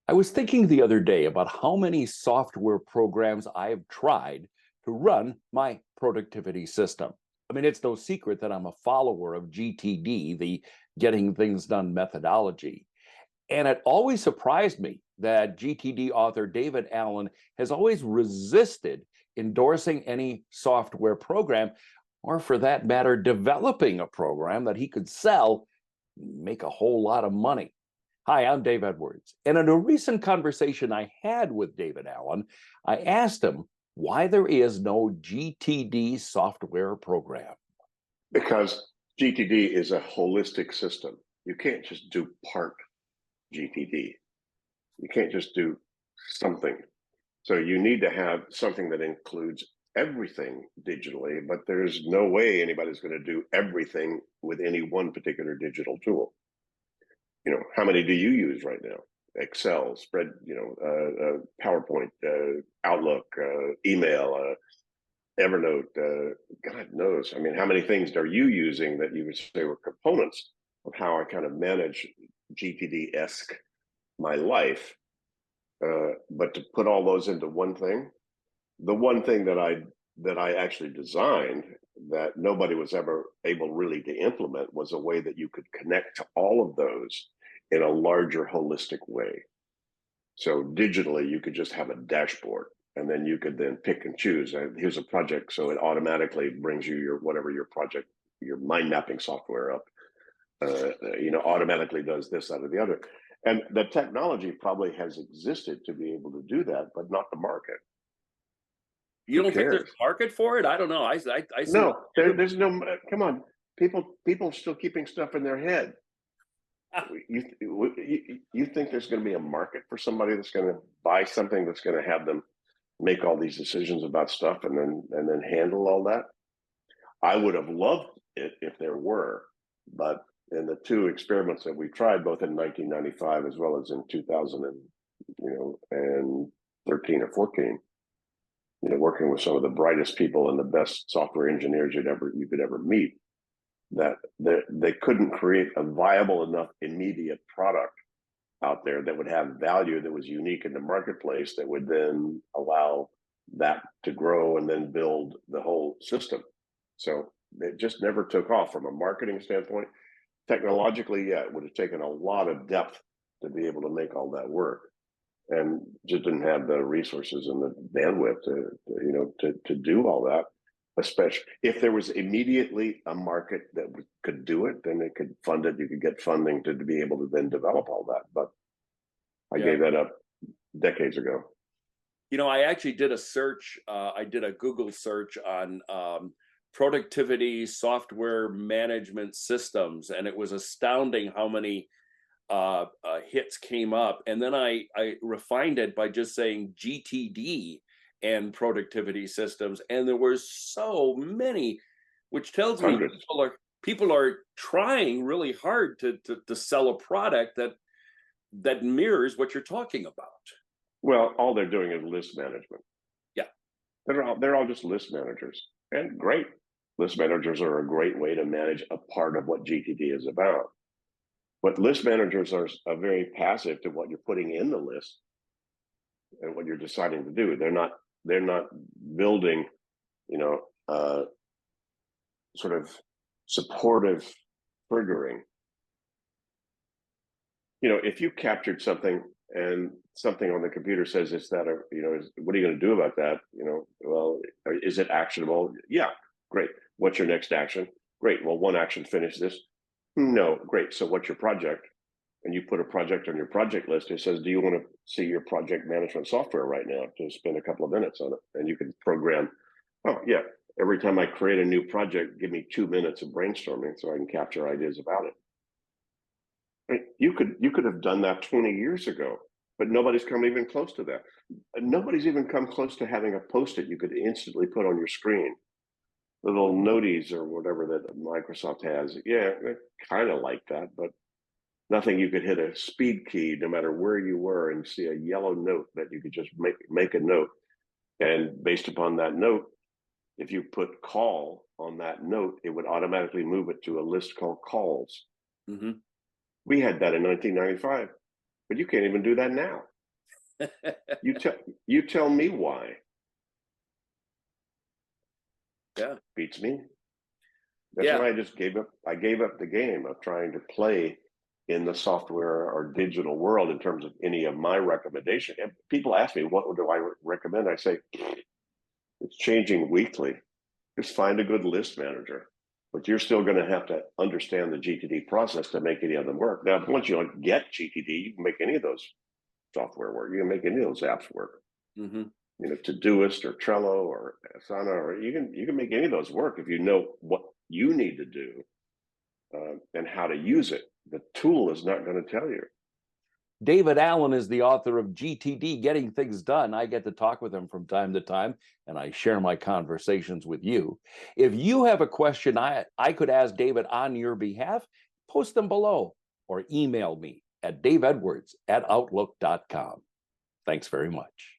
I was thinking the other day about how many software programs I have tried to run my productivity system. I mean, it's no secret that I'm a follower of GTD, the getting things done methodology. And it always surprised me that GTD author David Allen has always resisted endorsing any software program, or for that matter, developing a program that he could sell, make a whole lot of money. Hi, I'm Dave Edwards. And in a recent conversation I had with David Allen, I asked him why there is no GTD software program. Because GTD is a holistic system. You can't just do part GTD. You can't just do something. So you need to have something that includes everything digitally, but there's no way anybody's going to do everything with any one particular digital tool. How many do you use right now? Excel, spread, PowerPoint, Outlook, email, Evernote, God knows. I mean, how many things are you using that you would say were components of how I kind of manage GTD-esque my life? But to put all those into one thing, the one thing that I actually designed that nobody was ever able really to implement was a way that you could connect to all of those in a larger holistic way. So digitally, you could just have a dashboard, and then you could then pick and choose. Here's a project, so it automatically brings you your whatever your project, your mind mapping software up. Automatically does this, that, or the other. And the technology probably has existed to be able to do that, but not the market. You Who don't think there's cares? a market for it? I don't know. I see a lot No, of there's no. Come on, people are still keeping stuff in their head. You think there's going to be a market for somebody that's going to buy something that's going to have them make all these decisions about stuff and then handle all that? I would have loved it if there were, but in the two experiments that we tried, both in 1995 as well as in 2000 and 13 or 14, working with some of the brightest people and the best software engineers you could ever meet, that they couldn't create a viable enough immediate product out there that would have value, that was unique in the marketplace, that would then allow that to grow and then build the whole system. So it just never took off from a marketing standpoint. Technologically, yeah, it would have taken a lot of depth to be able to make all that work, and just didn't have the resources and the bandwidth to do all that. Especially if there was immediately a market that could do it, then it could fund it. You could get funding to be able to then develop all that. But I yeah. gave that up decades ago. I actually did a search. I did a Google search on productivity software management systems, and it was astounding how many hits came up. And then I refined it by just saying GTD and productivity systems, and there were so many, which tells me Hundreds. people are trying really hard to sell a product that mirrors what you're talking about. Well, all they're doing is list management. Yeah. They're all just list managers, and great. List managers are a great way to manage a part of what GTD is about. But list managers are very passive to what you're putting in the list and what you're deciding to do. They're not building, sort of supportive triggering. If you captured something and something on the computer says it's that, or what are you going to do about that? Well, is it actionable? Yeah, great. What's your next action? Great. Well, one action, finish this. No, great. So what's your project? And you put a project on your project list. It says, do you want to see your project management software right now to spend a couple of minutes on it? And you can program, oh yeah, every time I create a new project, give me 2 minutes of brainstorming so I can capture ideas about it. Right? You could have done that 20 years ago, but nobody's come even close to that. Nobody's even come close to having a Post-it you could instantly put on your screen. The little noties or whatever that Microsoft has. Yeah, kind of like that, but nothing you could hit a speed key no matter where you were and see a yellow note that you could just make a note. And based upon that note, if you put call on that note, it would automatically move it to a list called calls. Mm-hmm. We had that in 1995, but you can't even do that now. You tell me why. Yeah. Beats me. That's Yeah. why I just gave up. I gave up the game of trying to play in the software or digital world in terms of any of my recommendation. And people ask me, what do I recommend? I say, it's changing weekly. Just find a good list manager. But you're still going to have to understand the GTD process to make any of them work. Now, once you get GTD, you can make any of those software work. You can make any of those apps work. Mm-hmm. You know, Todoist or Trello or Asana, or you can make any of those work if you know what you need to do and how to use it. The tool is not going to tell you. David Allen is the author of GTD, Getting Things Done. I get to talk with him from time to time, and I share my conversations with you. If you have a question I could ask David on your behalf, post them below or email me at daveedwards@outlook.com. Thanks very much.